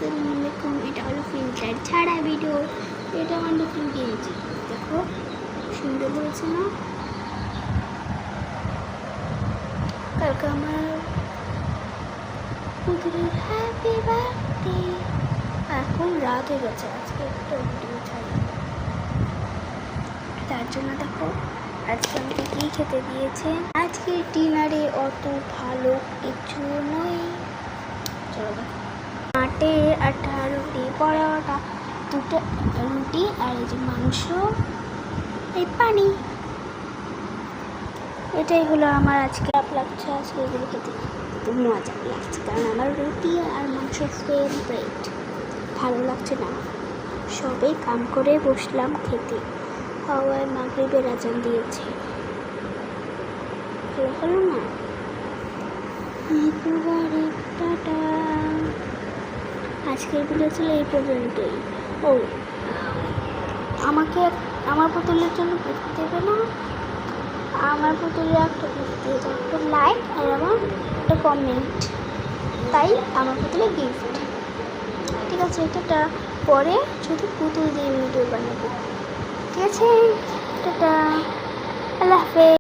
আসসালামু আলাইকুম। এটা হলো ফিল্টার ছাড়া ভিডিও। এটা আমার নতুন কিনেছি, দেখো সুন্দর হয়েছে না? কালকে আমার পুতুলের হ্যাপি বার্থডে। এখন রাত হয়ে গেছে, আজকে একটা ভিডিও ছাড়ি, তার জন্য দেখো আজকে আমাকে কী খেতে দিয়েছে। আজকে ডিনারে অত ভালো কিছু নয়, চলো দেখো। আটে আটা রুটি, পরোটা, দুটো রুটি আর এই যে মাংস, এই পানি। এটাই হলো আমার আজকে। খারাপ লাগছে আজকে এগুলো খেতে, খুব মজা লাগছে কারণ আমার রুটি আর মাংস ফেভারিট। ভালো লাগছে না, সবাই কাম করে বসলাম খেতে, হাওয়ায় মাগরিবের আজান দিয়েছে। ভালো হলো না? একেবারে টাটা। আজকের ভিডিও ছিল এই পর্যন্তই। ও, আমাকে আমার পুতুলের জন্য গিফট দেবে না? আমার পুতুলের একটা গিফট দিয়ে দাও, একটা লাইক আর আমার একটা কমেন্ট, তাই আমার পুতুলের গিফট। ঠিক আছে, এটা পরে শুধু পুতুল দিয়ে ভিডিও বানাবো। ঠিক আছে, টাটা, আল্লাহ হাফেজ।